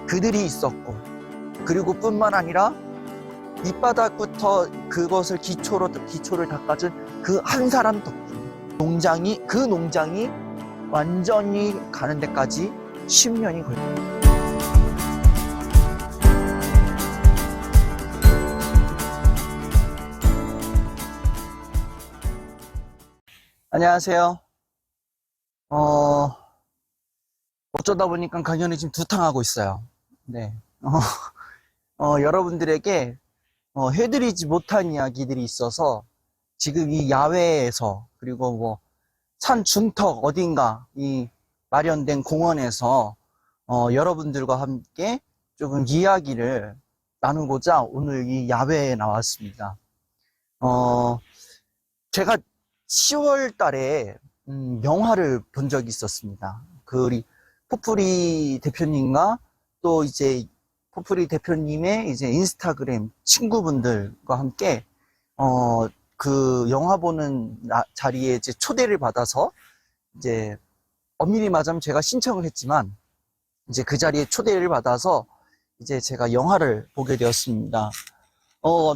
그들이 있었고, 그리고 뿐만 아니라 밑바닥부터 그것을 기초를 닦아준 그 한 사람 덕분에 그 농장이 완전히 가는 데까지 10년이 걸렸어요. 안녕하세요. 어쩌다 보니까 강연이 지금 두탕하고 있어요. 네. 여러분들에게 해드리지 못한 이야기들이 있어서 지금 이 야외에서, 그리고 뭐 산 중턱 어딘가 이 마련된 공원에서 여러분들과 함께 조금 이야기를 나누고자 오늘 이 야외에 나왔습니다. 제가 10월 달에 영화를 본 적이 있었습니다. 우리 포프리 대표님과 또 이제 포프리 대표님의 이제 인스타그램 친구분들과 함께 그 영화 보는 자리에 이제 초대를 받아서 이제 엄밀히 말하자면 제가 신청을 했지만 이제 그 자리에 초대를 받아서 이제 제가 영화를 보게 되었습니다.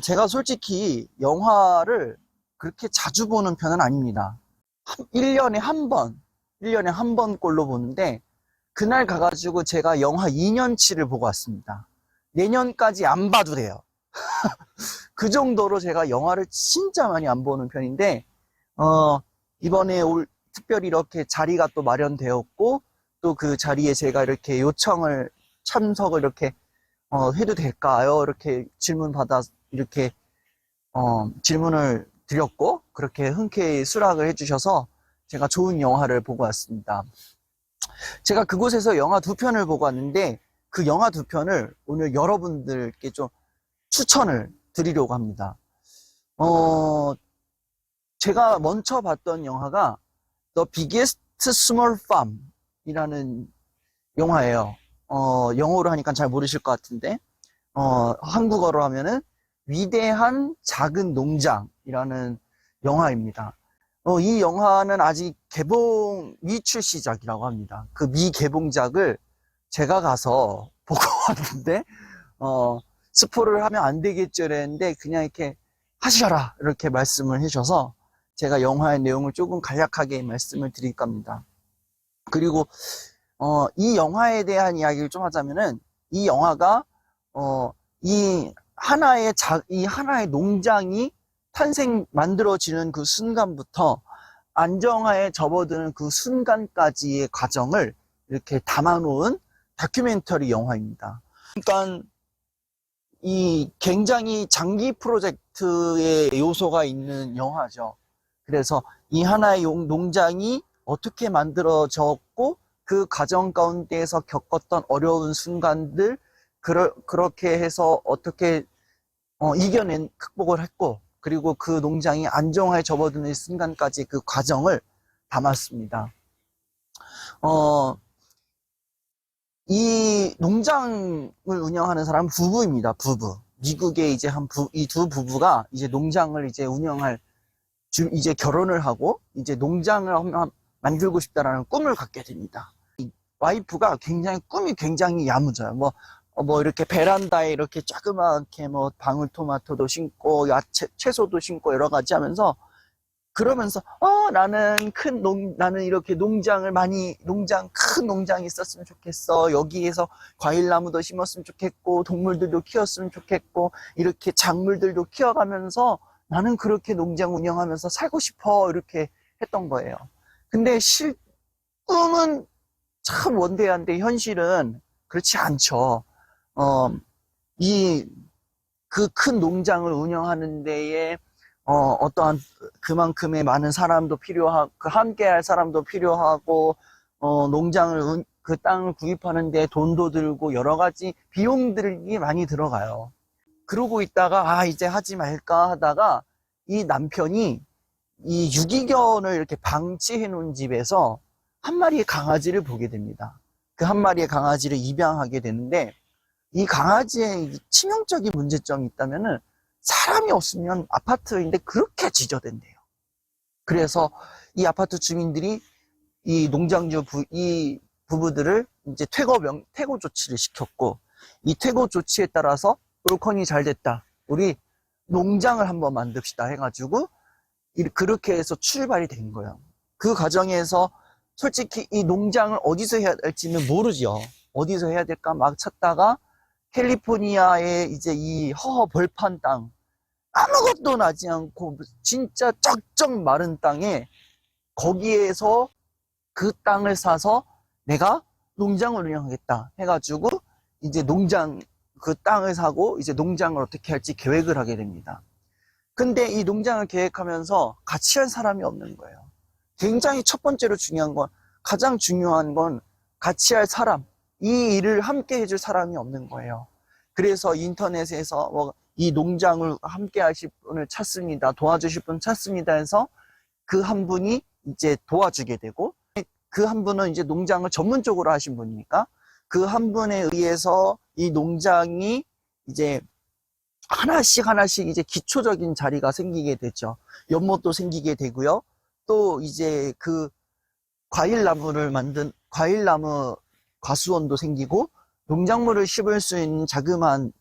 제가 솔직히 영화를 그렇게 자주 보는 편은 아닙니다. 1년에 한 번 꼴로 보는데, 그날 가가지고 제가 영화 2년치를 보고 왔습니다. 내년까지 안 봐도 돼요. 그 정도로 제가 영화를 진짜 많이 안 보는 편인데, 이번에 특별히 이렇게 자리가 또 마련되었고, 또 그 자리에 제가 이렇게 참석을 이렇게, 해도 될까요? 이렇게 이렇게, 질문을 드렸고, 그렇게 흔쾌히 수락을 해주셔서 제가 좋은 영화를 보고 왔습니다. 제가 그곳에서 영화 2편을 보고 왔는데, 그 영화 2편을 오늘 여러분들께 좀 추천을 드리려고 합니다. 제가 먼저 봤던 영화가 The Biggest Small Farm 이라는 영화예요. 영어로 하니까 잘 모르실 것 같은데, 한국어로 하면은 위대한 작은 농장이라는 영화입니다. 이 영화는 아직 미출시작이라고 합니다. 그 미개봉작을 제가 가서 보고 왔는데, 스포를 하면 안 되겠죠 이랬는데, 그냥 이렇게 하셔라 이렇게 말씀을 해주셔서 제가 영화의 내용을 조금 간략하게 말씀을 드릴 겁니다. 그리고 이 영화에 대한 이야기를 좀 하자면은, 이 영화가 이 하나의 농장이 만들어지는 그 순간부터 안정화에 접어드는 그 순간까지의 과정을 이렇게 담아놓은 다큐멘터리 영화입니다. 그러니까 이 굉장히 장기 프로젝트의 요소가 있는 영화죠. 그래서 이 하나의 농장이 어떻게 만들어졌고, 그 과정 가운데에서 겪었던 어려운 순간들, 그렇게 해서 어떻게 극복을 했고, 그리고 그 농장이 안정화에 접어드는 순간까지 그 과정을 담았습니다. 이 농장을 운영하는 사람은 부부입니다. 부부. 미국의 이제 이 두 부부가 이제 농장을 이제 이제 결혼을 하고 이제 농장을 만들고 싶다라는 꿈을 갖게 됩니다. 이 와이프가 꿈이 굉장히 야무져요. 뭐 이렇게 베란다에 이렇게 조그맣게 뭐 방울토마토도 심고 채소도 심고 여러 가지 하면서, 그러면서 나는 이렇게 큰 농장이 있었으면 좋겠어. 여기에서 과일나무도 심었으면 좋겠고, 동물들도 키웠으면 좋겠고, 이렇게 작물들도 키워가면서 나는 그렇게 농장 운영하면서 살고 싶어. 이렇게 했던 거예요. 근데 꿈은 참 원대한데 현실은 그렇지 않죠. 그 큰 농장을 운영하는 데에 어떠한 그만큼의 많은 사람도 필요하고, 함께 할 사람도 필요하고, 그 땅을 구입하는 데 돈도 들고 여러 가지 비용들이 많이 들어가요. 그러고 있다가 이제 하지 말까 하다가 이 남편이 이 유기견을 이렇게 방치해 놓은 집에서 한 마리의 강아지를 보게 됩니다. 그 한 마리의 강아지를 입양하게 되는데, 이 강아지의 치명적인 문제점이 있다면은 사람이 없으면 아파트인데 그렇게 지저댄대요. 그래서 이 아파트 주민들이 이 부부들을 이제 퇴거 조치를 시켰고, 이 퇴거 조치에 따라서 올컨이 잘 됐다. 우리 농장을 한번 만듭시다 해가지고 그렇게 해서 출발이 된 거예요. 그 과정에서 솔직히 이 농장을 어디서 해야 될지는 모르죠. 어디서 해야 될까 막 찾다가 캘리포니아의 이제 이 허허 벌판 땅, 아무것도 나지 않고 진짜 쩍쩍 마른 땅에, 거기에서 그 땅을 사서 내가 농장을 운영하겠다 해가지고 이제 그 땅을 사고 이제 농장을 어떻게 할지 계획을 하게 됩니다. 근데 이 농장을 계획하면서 같이 할 사람이 없는 거예요. 굉장히 첫 번째로 가장 중요한 건 같이 할 사람, 이 일을 함께 해줄 사람이 없는 거예요. 그래서 인터넷에서 이 농장을 함께 하실 분을 찾습니다. 도와주실 분 찾습니다 해서 그 한 분이 이제 도와주게 되고, 그 한 분은 이제 농장을 전문적으로 하신 분이니까 그 한 분에 의해서 이 농장이 이제 하나씩 이제 기초적인 자리가 생기게 되죠. 연못도 생기게 되고요. 또 이제 그 과일나무 과수원도 생기고, 농작물을 심을 수 있는 자그마한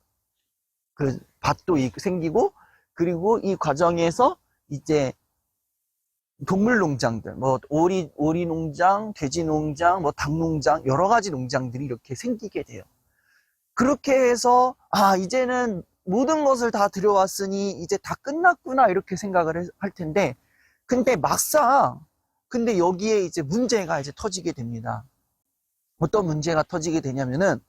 그 밭도 생기고, 그리고 이 과정에서 이제 동물농장들, 오리 농장, 돼지 농장, 닭 농장, 여러 가지 농장들이 이렇게 생기게 돼요. 그렇게 해서, 이제는 모든 것을 다 들여왔으니 이제 다 끝났구나, 이렇게 생각을 할 텐데, 근데 여기에 이제 문제가 이제 터지게 됩니다. 어떤 문제가 터지게 되냐면은,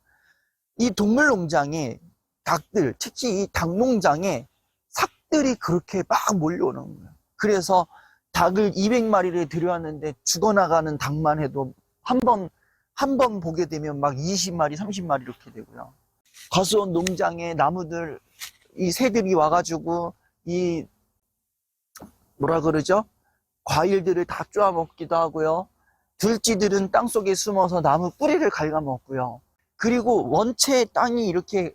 이 동물농장에 닭들, 특히 이 닭농장에 삭들이 그렇게 막 몰려오는 거예요. 그래서 닭을 200마리를 들여왔는데 죽어나가는 닭만 해도 한 번 보게 되면 막 20마리, 30마리 이렇게 되고요. 과수원 농장에 나무들, 이 새들이 와가지고 과일들을 다 쪼아먹기도 하고요. 들쥐들은 땅속에 숨어서 나무 뿌리를 갉아먹고요. 그리고 원체 땅이 이렇게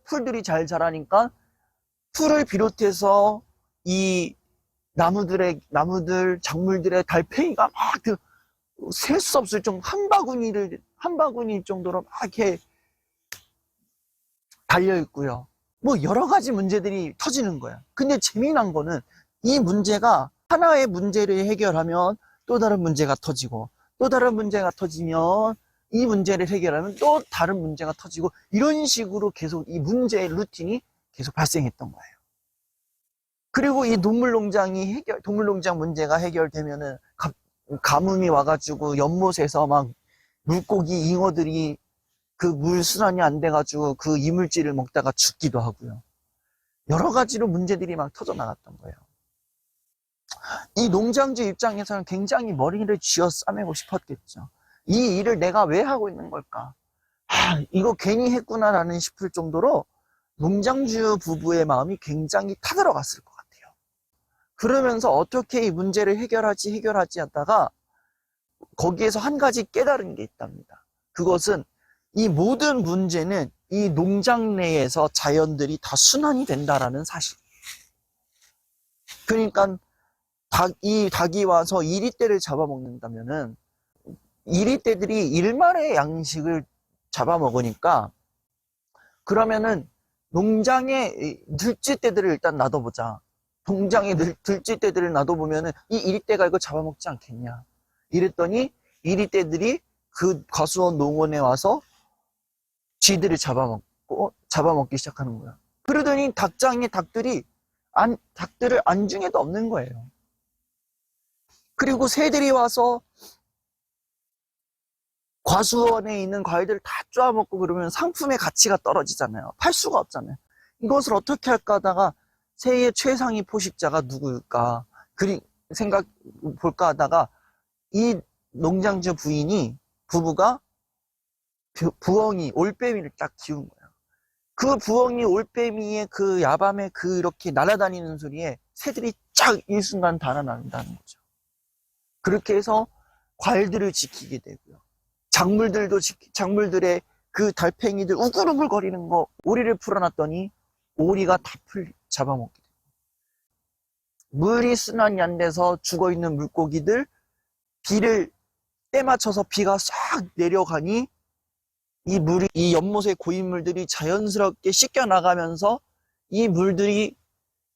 풀들이 잘 자라니까 풀을 비롯해서 이 작물들의 달팽이가 막 셀 수 없을 정도, 한 바구니 정도로 막 이렇게 달려있고요. 여러 가지 문제들이 터지는 거야. 근데 재미난 거는 이 문제가 하나의 문제를 해결하면 또 다른 문제가 터지고, 또 다른 문제가 터지면 이 문제를 해결하면 또 다른 문제가 터지고, 이런 식으로 계속 이 문제의 루틴이 계속 발생했던 거예요. 그리고 이 동물농장 문제가 해결되면은 가뭄이 와가지고 연못에서 막 물고기, 잉어들이 그 물 순환이 안 돼가지고 그 이물질을 먹다가 죽기도 하고요. 여러 가지로 문제들이 막 터져 나갔던 거예요. 이 농장주 입장에서는 굉장히 머리를 쥐어 싸매고 싶었겠죠. 이 일을 내가 왜 하고 있는 걸까? 이거 괜히 했구나라는 싶을 정도로 농장주 부부의 마음이 굉장히 타들어갔을 것 같아요. 그러면서 어떻게 이 문제를 해결하지 하다가 거기에서 한 가지 깨달은 게 있답니다. 그것은 이 모든 문제는 이 농장 내에서 자연들이 다 순환이 된다라는 사실. 그러니까 이 닭이 와서 이리떼를 잡아먹는다면은 이리떼들이 일말의 양식을 잡아먹으니까, 그러면은 농장에 들쥐떼들을 일단 놔둬보자. 농장에 들쥐떼들을 놔둬보면은 이 이리떼가 이거 잡아먹지 않겠냐. 이랬더니 이리떼들이 그 과수원 농원에 와서 쥐들을 잡아먹기 시작하는 거야. 그러더니 닭장에 닭들을 안중에도 없는 거예요. 그리고 새들이 와서 과수원에 있는 과일들을 다 쪼아먹고 그러면 상품의 가치가 떨어지잖아요. 팔 수가 없잖아요. 이것을 어떻게 할까 하다가 새의 최상위 포식자가 누구일까 볼까 하다가 이 농장주 부부가 부엉이, 올빼미를 딱 키운 거예요. 그 부엉이, 올빼미의 그 야밤에 이렇게 날아다니는 소리에 새들이 쫙 일순간 달아난다는 거죠. 그렇게 해서 과일들을 지키게 되고요. 작물들의 그 달팽이들 우글우글 거리는 거, 오리를 풀어놨더니 오리가 다 잡아먹게 돼요. 물이 순환이 안 돼서 죽어있는 물고기들, 비를 때 맞춰서 비가 싹 내려가니 이 연못의 고인물들이 자연스럽게 씻겨 나가면서 이 물들이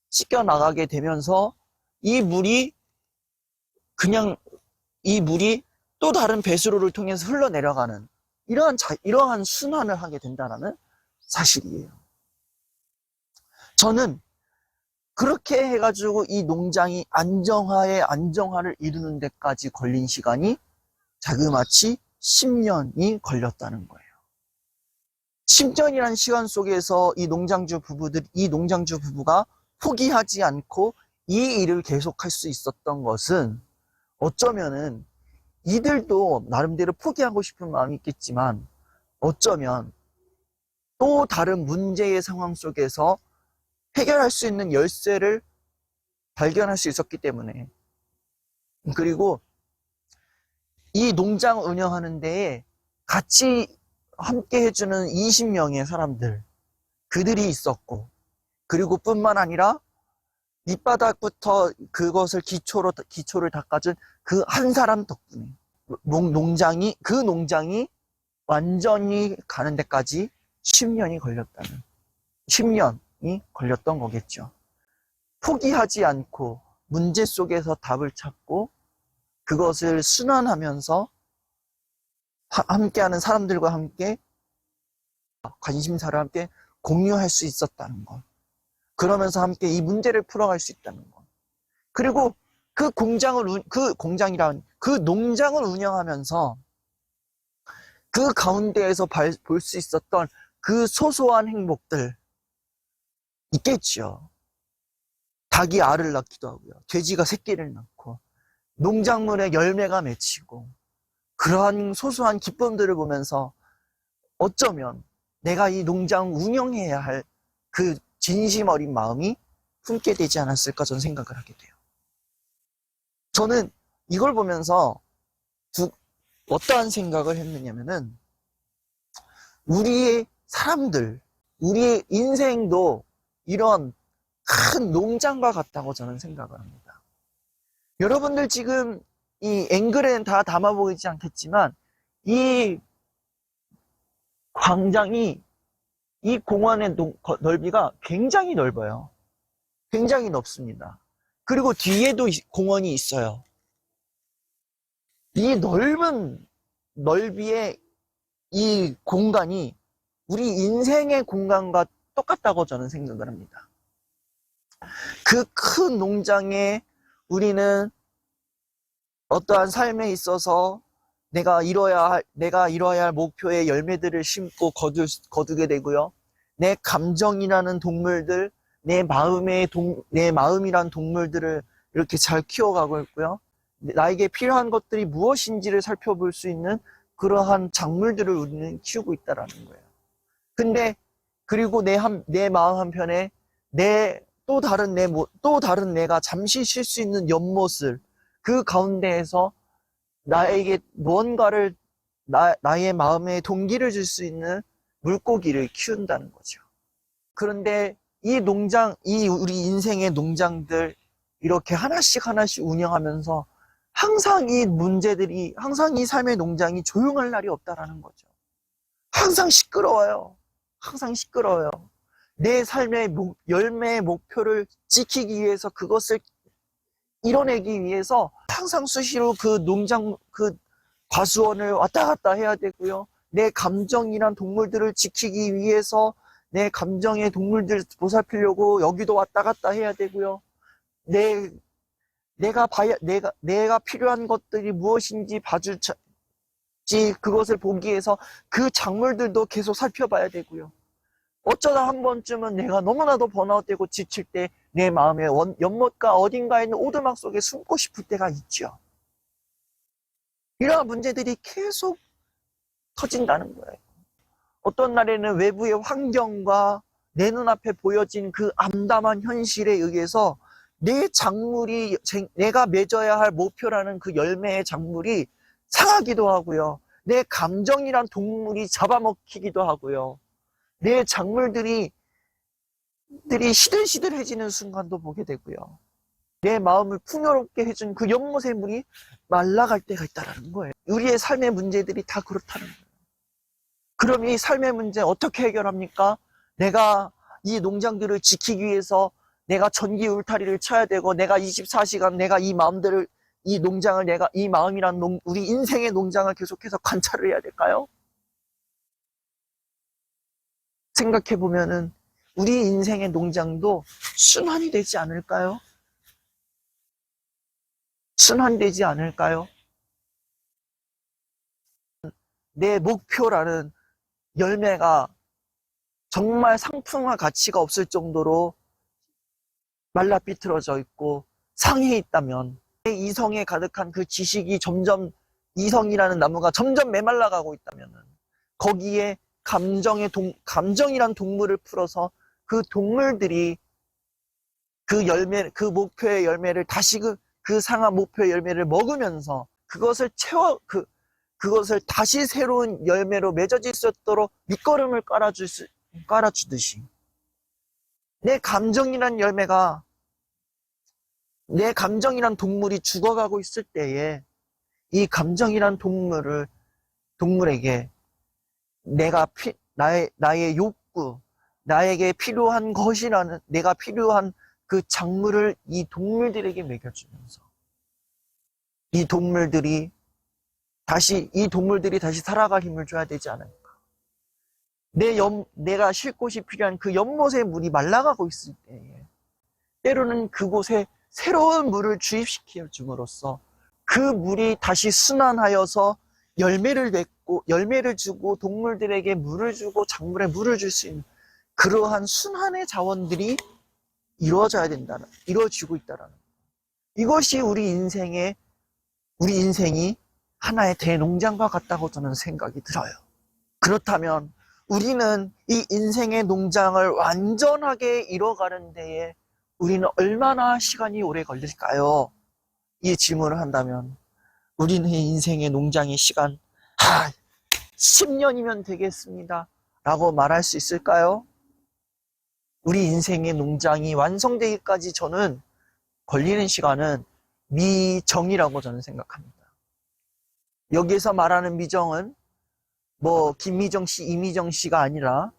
씻겨 나가게 되면서 이 물이 그냥 이 물이 또 다른 배수로를 통해서 흘러내려가는 이러한 순환을 하게 된다는 사실이에요. 저는 그렇게 해가지고 이 농장이 안정화의 안정화를 이루는 데까지 걸린 시간이 자그마치 10년이 걸렸다는 거예요. 10년이라는 시간 속에서 이 농장주 부부가 포기하지 않고 이 일을 계속할 수 있었던 것은 어쩌면은 이들도 나름대로 포기하고 싶은 마음이 있겠지만 어쩌면 또 다른 문제의 상황 속에서 해결할 수 있는 열쇠를 발견할 수 있었기 때문에, 그리고 이 농장 운영하는 데에 같이 함께 해주는 20명의 사람들, 그들이 있었고, 그리고 뿐만 아니라 밑바닥부터 그것을 기초를 닦아준 그 한 사람 덕분에 그 농장이 완전히 가는 데까지 10년이 걸렸던 거겠죠. 포기하지 않고 문제 속에서 답을 찾고 그것을 순환하면서 함께하는 사람들과 함께 관심사를 함께 공유할 수 있었다는 것. 그러면서 함께 이 문제를 풀어갈 수 있다는 것. 그리고 그 농장을 운영하면서 그 가운데에서 볼 수 있었던 그 소소한 행복들 있겠죠. 닭이 알을 낳기도 하고요. 돼지가 새끼를 낳고 농작물에 열매가 맺히고 그러한 소소한 기쁨들을 보면서 어쩌면 내가 이 농장 운영해야 할 그 진심 어린 마음이 품게 되지 않았을까 저는 생각을 하게 돼요. 저는 이걸 보면서 어떠한 생각을 했느냐면은 우리의 인생도 이런 큰 농장과 같다고 저는 생각을 합니다. 여러분들 지금 이 앵글에는 다 담아 보이지 않겠지만 이 광장이 이 공원의 넓이가 굉장히 넓어요. 굉장히 넓습니다. 그리고 뒤에도 공원이 있어요. 이 넓은 넓이의 이 공간이 우리 인생의 공간과 똑같다고 저는 생각을 합니다. 그 큰 농장에 우리는 어떠한 삶에 있어서 내가 이뤄야 할 목표의 열매들을 심고 거두게 되고요. 내 감정이라는 동물들, 내 마음이란 동물들을 이렇게 잘 키워가고 있고요. 나에게 필요한 것들이 무엇인지를 살펴볼 수 있는 그러한 작물들을 우리는 키우고 있다라는 거예요. 근데 그리고 내 마음 한편에 또 다른 내가 잠시 쉴 수 있는 연못을 그 가운데에서 나에게 무언가를 나의 마음에 동기를 줄 수 있는 물고기를 키운다는 거죠. 그런데 우리 인생의 농장들 이렇게 하나씩 운영하면서 항상 이 삶의 농장이 조용할 날이 없다라는 거죠. 항상 시끄러워요. 내 삶의 열매의 목표를 지키기 위해서 그것을 이뤄내기 위해서 항상 수시로 그 과수원을 왔다 갔다 해야 되고요. 내 감정이란 동물들을 지키기 위해서 내 감정의 동물들 보살피려고 여기도 왔다 갔다 해야 되고요. 내가 필요한 것들이 무엇인지 그것을 보기 위해서 그 작물들도 계속 살펴봐야 되고요. 어쩌다 한 번쯤은 내가 너무나도 번아웃되고 지칠 때 내 마음의 연못가 어딘가에 있는 오두막 속에 숨고 싶을 때가 있죠. 이러한 문제들이 계속 터진다는 거예요. 어떤 날에는 외부의 환경과 내 눈앞에 보여진 그 암담한 현실에 의해서 내가 맺어야 할 목표라는 그 열매의 작물이 상하기도 하고요. 내 감정이란 동물이 잡아먹히기도 하고요. 내 작물들이 시들시들해지는 순간도 보게 되고요. 내 마음을 풍요롭게 해준 그 연못의 물이 말라갈 때가 있다는 거예요. 우리의 삶의 문제들이 다 그렇다는 거예요. 그럼 이 삶의 문제 어떻게 해결합니까? 내가 이 농장들을 지키기 위해서 내가 전기 울타리를 쳐야 되고, 내가 24시간 내가 이 마음들을, 이 농장을, 내가 이 마음이란 우리 인생의 농장을 계속해서 관찰을 해야 될까요? 생각해 보면은 우리 인생의 농장도 순환이 되지 않을까요? 순환되지 않을까요? 내 목표라는 열매가 정말 상품화 가치가 없을 정도로 말라 삐뚤어져 있고 상해 있다면, 내 이성에 가득한 그 지식이 점점, 이성이라는 나무가 점점 메말라가고 있다면, 거기에 감정이란 동물을 풀어서 그 동물들이 그 열매, 그 목표의 열매를 다시 그 상한 목표의 열매를 먹으면서 그것을 그것을 다시 새로운 열매로 맺어질 수 있도록 밑거름을 깔아주듯이, 내 감정이란 동물이 죽어가고 있을 때에 이 감정이란 동물에게 나의 욕구, 나에게 필요한 것이라는, 내가 필요한 그 작물을 이 동물들에게 먹여주면서 이 동물들이 다시 살아갈 힘을 줘야 되지 않을까. 내가 쉴 곳이 필요한 그 연못의 물이 말라가고 있을 때에 때로는 그곳에 새로운 물을 주입시켜 줌으로써 그 물이 다시 순환하여서 열매를 주고 동물들에게 물을 주고 작물에 물을 줄 수 있는 그러한 순환의 자원들이 이루어지고 있다라는, 이것이 우리 인생이 하나의 대농장과 같다고 저는 생각이 들어요. 그렇다면 우리는 이 인생의 농장을 완전하게 이뤄가는 데에 우리는 얼마나 시간이 오래 걸릴까요? 이 질문을 한다면 우리는 인생의 농장의 시간 10년이면 되겠습니다 라고 말할 수 있을까요? 우리 인생의 농장이 완성되기까지 저는 걸리는 시간은 미정이라고 저는 생각합니다. 여기에서 말하는 미정은 김미정 씨, 이미정 씨가 아니라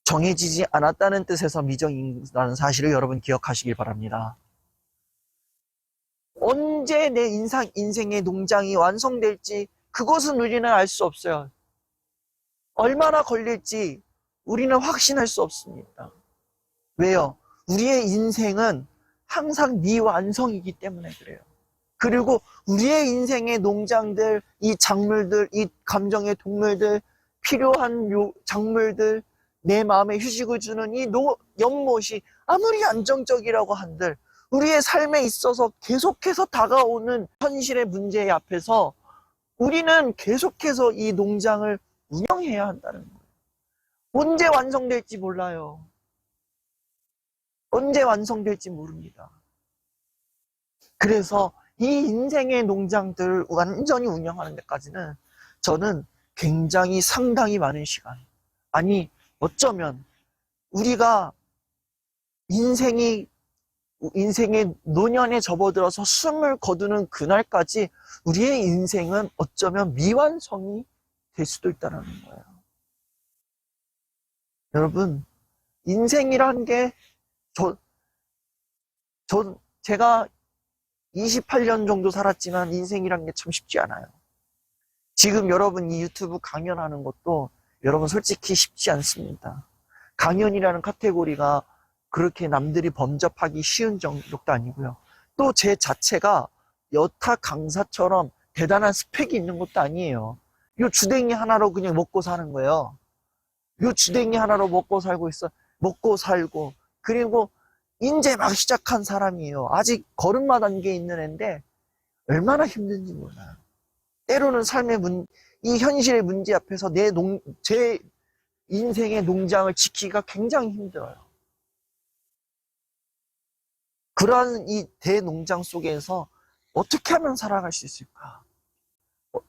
정해지지 않았다는 뜻에서 미정이라는 사실을 여러분 기억하시길 바랍니다. 언제 내 인생의 농장이 완성될지 그것은 우리는 알 수 없어요. 얼마나 걸릴지 우리는 확신할 수 없습니다. 왜요? 우리의 인생은 항상 미완성이기 때문에 그래요. 그리고 우리의 인생의 농장들, 이 작물들, 이 감정의 동물들, 필요한 작물들, 내 마음에 휴식을 주는 이 연못이 아무리 안정적이라고 한들 우리의 삶에 있어서 계속해서 다가오는 현실의 문제 앞에서 우리는 계속해서 이 농장을 운영해야 한다는 거예요. 언제 완성될지 몰라요. 언제 완성될지 모릅니다. 그래서 이 인생의 농장들을 완전히 운영하는 데까지는 저는 굉장히 상당히 많은 시간, 아니 어쩌면 우리가 인생의 노년에 접어들어서 숨을 거두는 그날까지 우리의 인생은 어쩌면 미완성이 될 수도 있다는 거예요. 여러분, 인생이란 게 제가 28년 정도 살았지만 인생이란 게 참 쉽지 않아요. 지금 여러분 이 유튜브 강연하는 것도 여러분 솔직히 쉽지 않습니다. 강연이라는 카테고리가 그렇게 남들이 범접하기 쉬운 정도도 아니고요. 또 제 자체가 여타 강사처럼 대단한 스펙이 있는 것도 아니에요. 요 주댕이 하나로 그냥 먹고 사는 거예요. 요 주댕이 하나로 먹고 살고, 그리고 이제 막 시작한 사람이에요. 아직 걸음마 단계에 있는 애인데 얼마나 힘든지 몰라요. 때로는 이 현실의 문제 앞에서 제 인생의 농장을 지키기가 굉장히 힘들어요. 그러한 이 대농장 속에서 어떻게 하면 살아갈 수 있을까?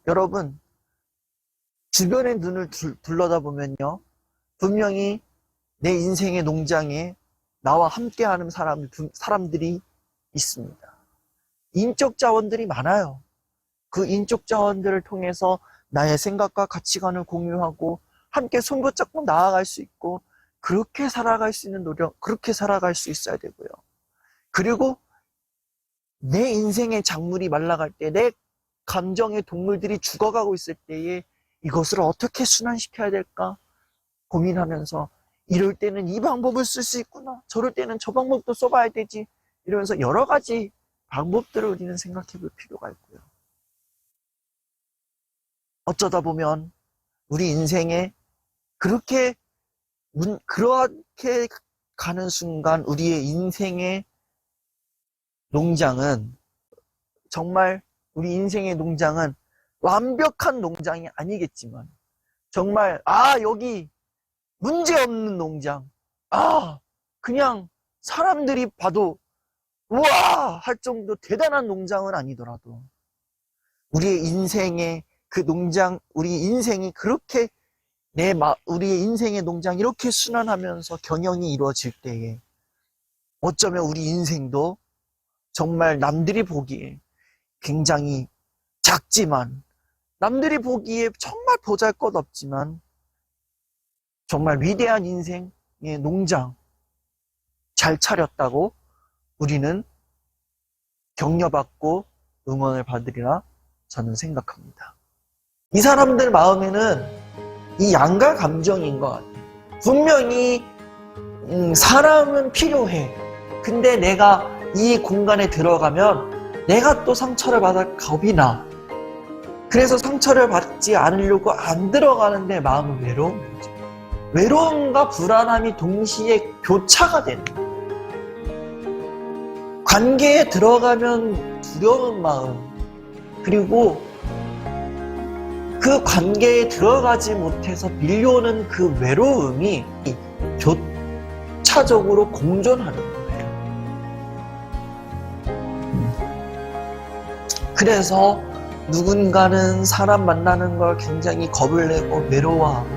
여러분, 주변의 눈을 둘러다 보면요, 분명히 내 인생의 농장에 나와 함께하는 사람들이 있습니다. 인적 자원들이 많아요. 그 인적 자원들을 통해서 나의 생각과 가치관을 공유하고 함께 손붙잡고 나아갈 수 있고 그렇게 살아갈 수 있는 노력, 그렇게 살아갈 수 있어야 되고요. 그리고 내 인생의 작물이 말라갈 때, 내 감정의 동물들이 죽어가고 있을 때에 이것을 어떻게 순환시켜야 될까 고민하면서 이럴 때는 이 방법을 쓸 수 있구나, 저럴 때는 저 방법도 써봐야 되지, 이러면서 여러 가지 방법들을 우리는 생각해 볼 필요가 있고요. 어쩌다 보면 우리 인생에 그렇게 가는 순간 우리의 인생의 농장은 정말 우리 인생의 농장은 완벽한 농장이 아니겠지만 정말 여기 문제없는 농장, 그냥 사람들이 봐도 우와 할 정도 대단한 농장은 아니더라도 우리의 인생의 그 농장, 우리 인생이 그렇게 우리의 인생의 농장 이렇게 순환하면서 경영이 이루어질 때에 어쩌면 우리 인생도 정말 남들이 보기에 굉장히 작지만, 남들이 보기에 정말 보잘것없지만 정말 위대한 인생의 농장 잘 차렸다고 우리는 격려받고 응원을 받으리라 저는 생각합니다. 이 사람들 마음에는 이 양가 감정인 것 같아요. 분명히 사람은 필요해. 근데 내가 이 공간에 들어가면 내가 또 상처를 받아 겁이 나. 그래서 상처를 받지 않으려고 안 들어가는데 마음은 외로운 거죠. 외로움과 불안함이 동시에 교차가 되는 거예요. 관계에 들어가면 두려운 마음, 그리고 그 관계에 들어가지 못해서 밀려오는 그 외로움이 교차적으로 공존하는 거예요. 그래서 누군가는 사람 만나는 걸 굉장히 겁을 내고 외로워하고